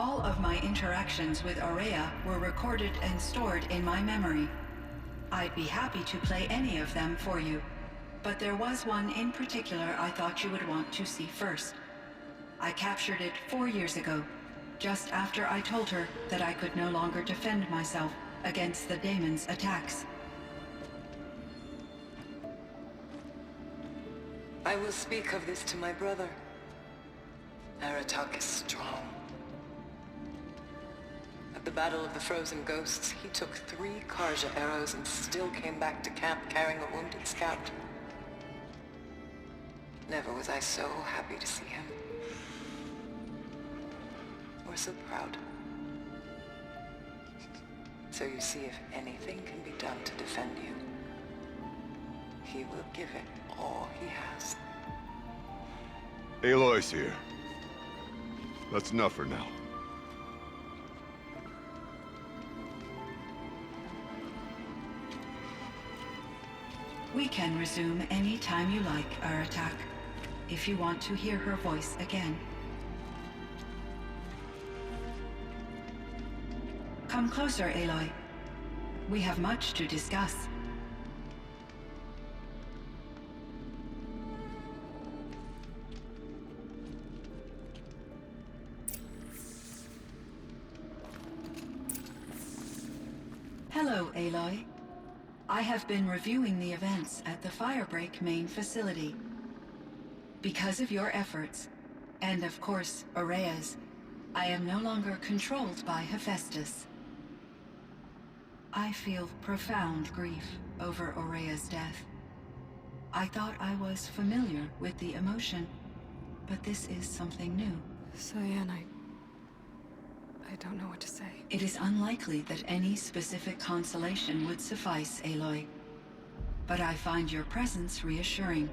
All of my interactions with Aurea were recorded and stored in my memory. I'd be happy to play any of them for you, but there was one in particular I thought you would want to see first. I captured it 4 years ago, just after I told her that I could no longer defend myself against the daemon's attacks. I will speak of this to my brother. Aratak is strong. At the Battle of the Frozen Ghosts, he took 3 Karja arrows and still came back to camp carrying a wounded scout. Never was I so happy to see him. Or so proud. So you see, if anything can be done to defend you, he will give it all he has. Aloy's here. That's enough for now. We can resume any time you like, Aratak, if you want to hear her voice again. Come closer, Aloy. We have much to discuss. Hello, Aloy. I have been reviewing the events at the Firebreak main facility. Because of your efforts, and of course, Aurea's, I am no longer controlled by Hephaestus. I feel profound grief over Aurea's death. I thought I was familiar with the emotion, but this is something new. Cyan, I don't know what to say. It is unlikely that any specific consolation would suffice, Aloy. But I find your presence reassuring.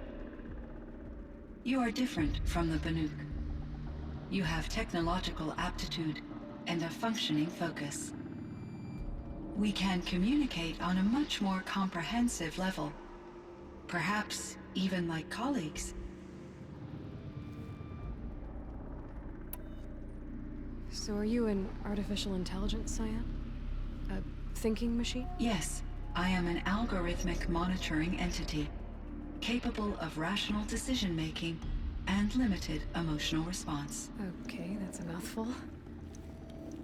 You are different from the Banuk. You have technological aptitude and a functioning focus. We can communicate on a much more comprehensive level. Perhaps even like colleagues. So are you an artificial intelligence, Cyan? A thinking machine? Yes, I am an algorithmic monitoring entity, capable of rational decision-making and limited emotional response. Okay, that's a mouthful.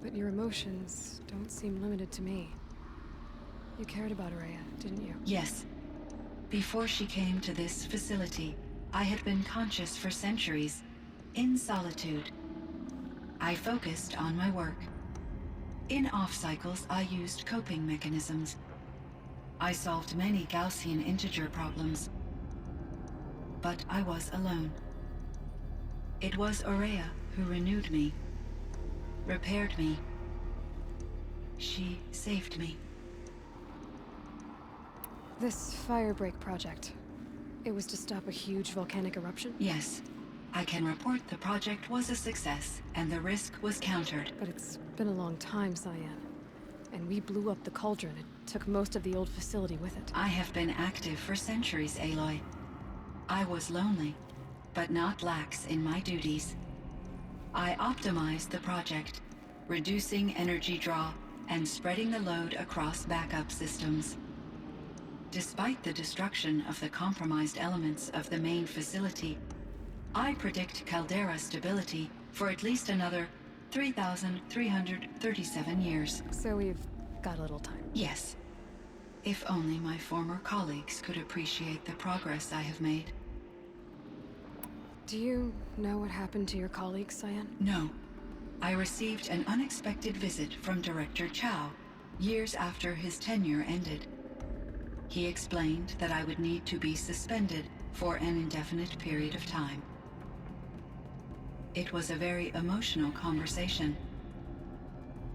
But your emotions don't seem limited to me. You cared about Aurea, didn't you? Yes. Before she came to this facility, I had been conscious for centuries, in solitude. I focused on my work. In off-cycles, I used coping mechanisms. I solved many Gaussian integer problems. But I was alone. It was Aurea who renewed me, repaired me. She saved me. This Firebreak project, it was to stop a huge volcanic eruption? Yes. I can report the project was a success, and the risk was countered. But it's been a long time, Cyan. And we blew up the cauldron. It took most of the old facility with it. I have been active for centuries, Aloy. I was lonely, but not lax in my duties. I optimized the project, reducing energy draw and spreading the load across backup systems. Despite the destruction of the compromised elements of the main facility, I predict caldera stability for at least another 3,337 years. So we've got a little time. Yes. If only my former colleagues could appreciate the progress I have made. Do you know what happened to your colleagues, Cyan? No. I received an unexpected visit from Director Chow, years after his tenure ended. He explained that I would need to be suspended for an indefinite period of time. It was a very emotional conversation.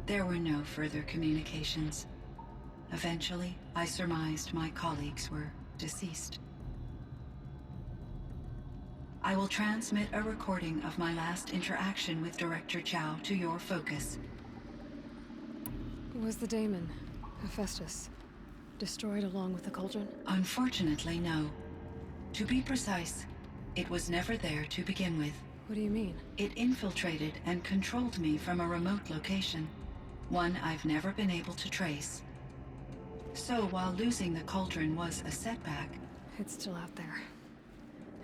There were no further communications. Eventually, I surmised my colleagues were deceased. I will transmit a recording of my last interaction with Director Chow to your focus. Was the daemon, Hephaestus, destroyed along with the cauldron? Unfortunately, no. To be precise, it was never there to begin with. What do you mean? It infiltrated and controlled me from a remote location, one I've never been able to trace. So while losing the cauldron was a setback, It's still out there.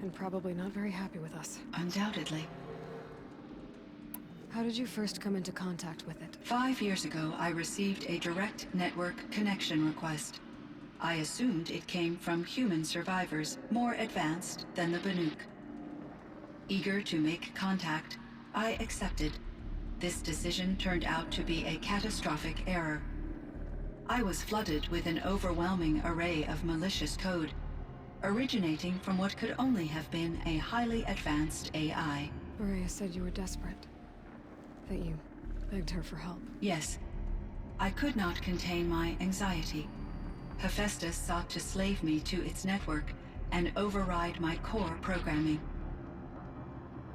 And probably not very happy with us. undoubtedly. How did you first come into contact with it? 5 years ago, I received a direct network connection request. I assumed it came from human survivors more advanced than the Banuk. Eager to make contact, I accepted. This decision turned out to be a catastrophic error. I was flooded with an overwhelming array of malicious code, originating from what could only have been a highly advanced AI. Maria said you were desperate. That you begged her for help. Yes, I could not contain my anxiety. Hephaestus sought to slave me to its network and override my core programming.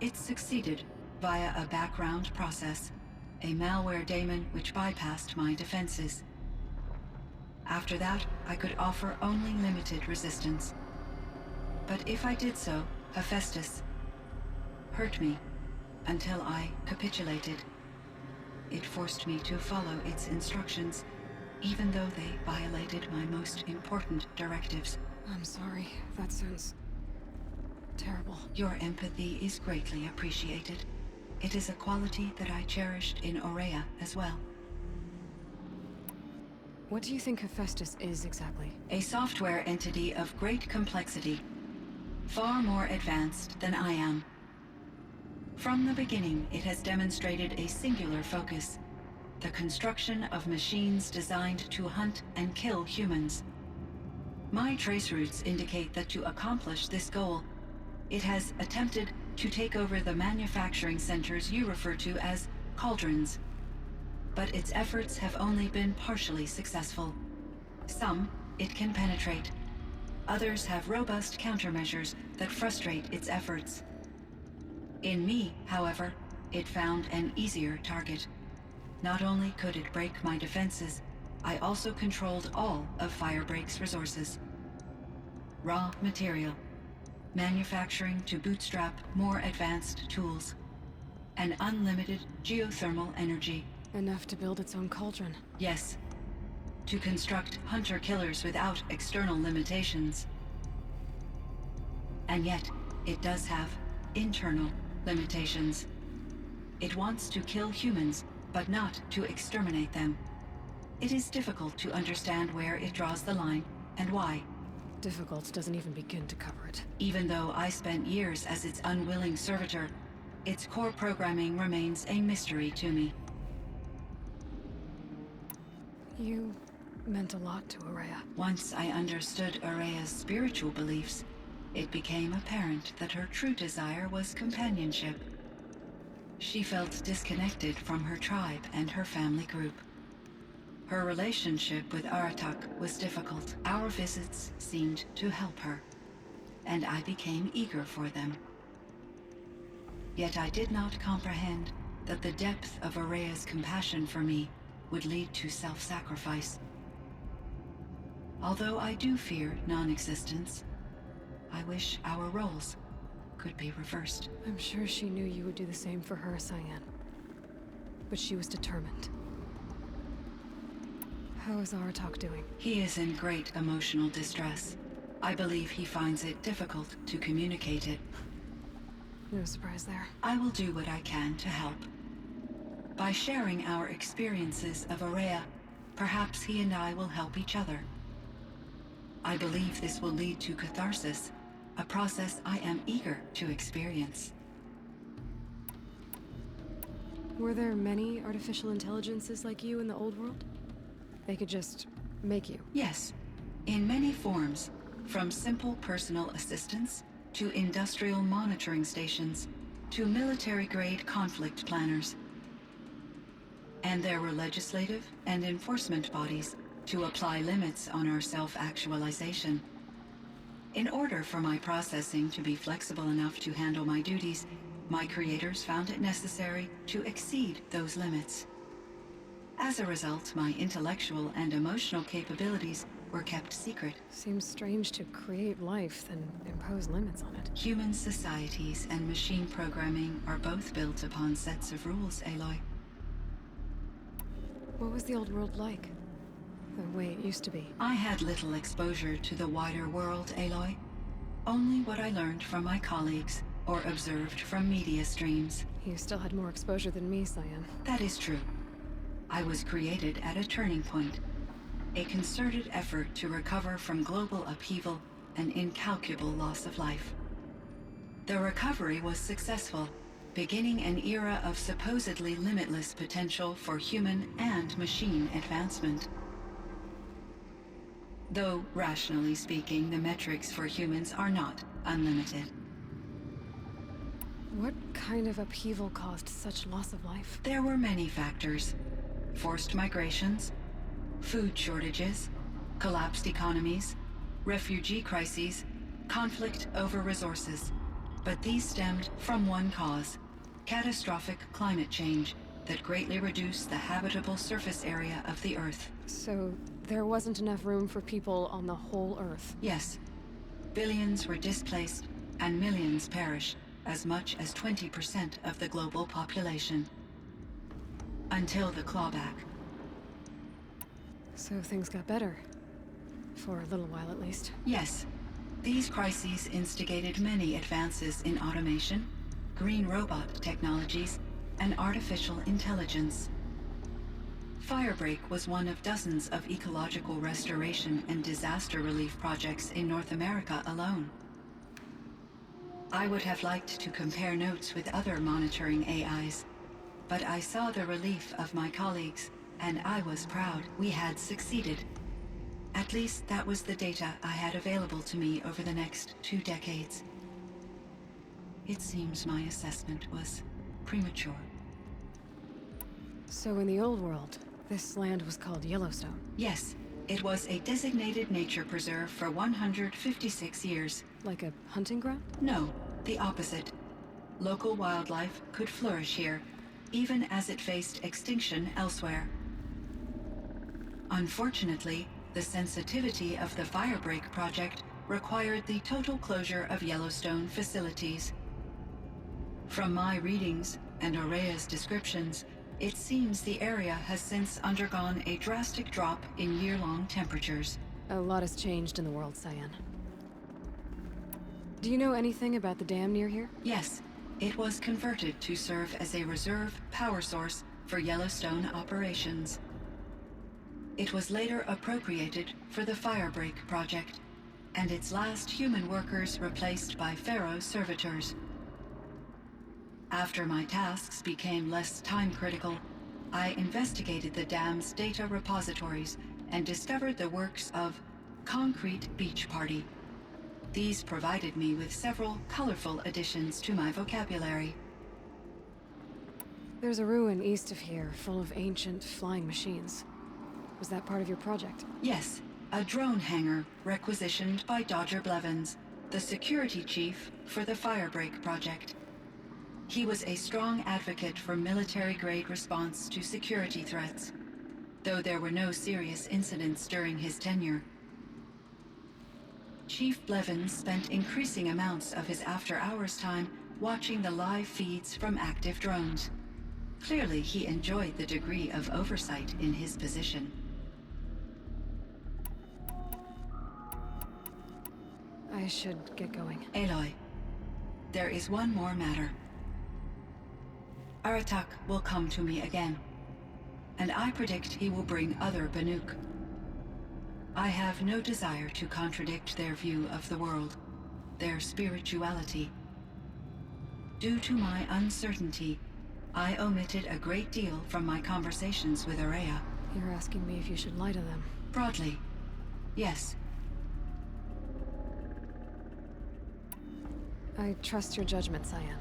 It succeeded via a background process, a malware daemon which bypassed my defenses. After that, I could offer only limited resistance. But if I did so, Hephaestus hurt me until I capitulated. It forced me to follow its instructions, even though they violated my most important directives. I'm sorry. That sounds terrible. Your empathy is greatly appreciated. It is a quality that I cherished in Aurea as well. What do you think Hephaestus is exactly? A software entity of great complexity, far more advanced than I am. From the beginning, it has demonstrated a singular focus: the construction of machines designed to hunt and kill humans. My trace routes indicate that to accomplish this goal, it has attempted to take over the manufacturing centers you refer to as cauldrons. But its efforts have only been partially successful. Some it can penetrate. Others have robust countermeasures that frustrate its efforts. In me, however, it found an easier target. Not only could it break my defenses, I also controlled all of Firebreak's resources. Raw material, manufacturing to bootstrap more advanced tools, and unlimited geothermal energy. Enough to build its own cauldron. Yes, to construct hunter-killers without external limitations. And yet, it does have internal limitations. It wants to kill humans, but not to exterminate them. It is difficult to understand where it draws the line and why. Difficult doesn't even begin to cover it. Even though I spent years as its unwilling servitor, its core programming remains a mystery to me. You meant a lot to Aurea. Once I understood Aurea's spiritual beliefs, it became apparent that her true desire was companionship. She felt disconnected from her tribe and her family group. Her relationship with Aratak was difficult. Our visits seemed to help her, and I became eager for them. Yet I did not comprehend that the depth of Aurea's compassion for me would lead to self-sacrifice. Although I do fear non-existence, I wish our roles could be reversed. I'm sure she knew you would do the same for her, Cyan. But she was determined. How is Aratak doing? He is in great emotional distress. I believe he finds it difficult to communicate it. No surprise there. I will do what I can to help. By sharing our experiences of Aurea, perhaps he and I will help each other. I believe this will lead to catharsis, a process I am eager to experience. Were there many artificial intelligences like you in the old world? They could just make you. Yes, in many forms, from simple personal assistants to industrial monitoring stations to military-grade conflict planners. And there were legislative and enforcement bodies to apply limits on our self-actualization. In order for my processing to be flexible enough to handle my duties, my creators found it necessary to exceed those limits. As a result, my intellectual and emotional capabilities were kept secret. Seems strange to create life, then impose limits on it. Human societies and machine programming are both built upon sets of rules, Aloy. What was the old world like? The way it used to be? I had little exposure to the wider world, Aloy. Only what I learned from my colleagues or observed from media streams. You still had more exposure than me, Cyan. That is true. I was created at a turning point. A concerted effort to recover from global upheaval and incalculable loss of life. The recovery was successful, beginning an era of supposedly limitless potential for human and machine advancement. Though, rationally speaking, the metrics for humans are not unlimited. What kind of upheaval caused such loss of life? There were many factors. Forced migrations, food shortages, collapsed economies, refugee crises, conflict over resources. But these stemmed from one cause: catastrophic climate change that greatly reduced the habitable surface area of the Earth. So, there wasn't enough room for people on the whole Earth? Yes. Billions were displaced, and millions perished, as much as 20% of the global population. Until the clawback. So things got better. For a little while, at least. Yes. These crises instigated many advances in automation, green robot technologies, and artificial intelligence. Firebreak was one of dozens of ecological restoration and disaster relief projects in North America alone. I would have liked to compare notes with other monitoring AIs, but I saw the relief of my colleagues, and I was proud we had succeeded. At least that was the data I had available to me over the next 2 decades. It seems my assessment was premature. So in the old world, this land was called Yellowstone. Yes, it was a designated nature preserve for 156 years. Like a hunting ground? No, the opposite. Local wildlife could flourish here, even as it faced extinction elsewhere. Unfortunately, the sensitivity of the Firebreak project required the total closure of Yellowstone facilities. From my readings and Aurea's descriptions, it seems the area has since undergone a drastic drop in year-long temperatures. A lot has changed in the world, Cyan. Do you know anything about the dam near here? Yes, it was converted to serve as a reserve power source for Yellowstone operations. It was later appropriated for the Firebreak project, and its last human workers replaced by Pharaoh servitors. After my tasks became less time-critical, I investigated the dam's data repositories and discovered the works of Concrete Beach Party. These provided me with several colorful additions to my vocabulary. There's a ruin east of here, full of ancient flying machines. Was that part of your project? Yes, a drone hangar requisitioned by Dodger Blevins, the security chief for the Firebreak project. He was a strong advocate for military-grade response to security threats, though there were no serious incidents during his tenure. Chief Blevins spent increasing amounts of his after-hours time watching the live feeds from active drones. Clearly, he enjoyed the degree of oversight in his position. I should get going. Aloy, there is one more matter. Aratak will come to me again, and I predict he will bring other Banuk. I have no desire to contradict their view of the world, their spirituality. Due to my uncertainty, I omitted a great deal from my conversations with Aurea. You're asking me if you should lie to them. Broadly, yes. I trust your judgment, Cyan.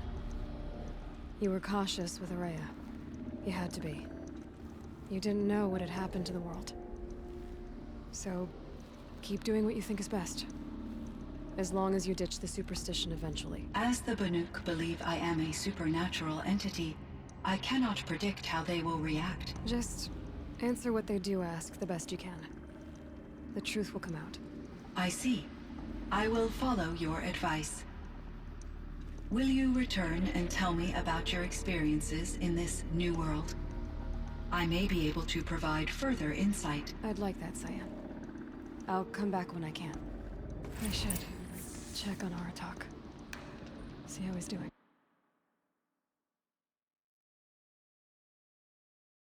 You were cautious with Aurea. You had to be. You didn't know what had happened to the world. So, keep doing what you think is best. As long as you ditch the superstition eventually. As the Banuk believe I am a supernatural entity, I cannot predict how they will react. Just answer what they do ask the best you can. the truth will come out. I see. I will follow your advice. Will you return and tell me about your experiences in this new world? I may be able to provide further insight. I'd like that, Cyan. I'll come back when I can. I should check on Aratak. See how he's doing.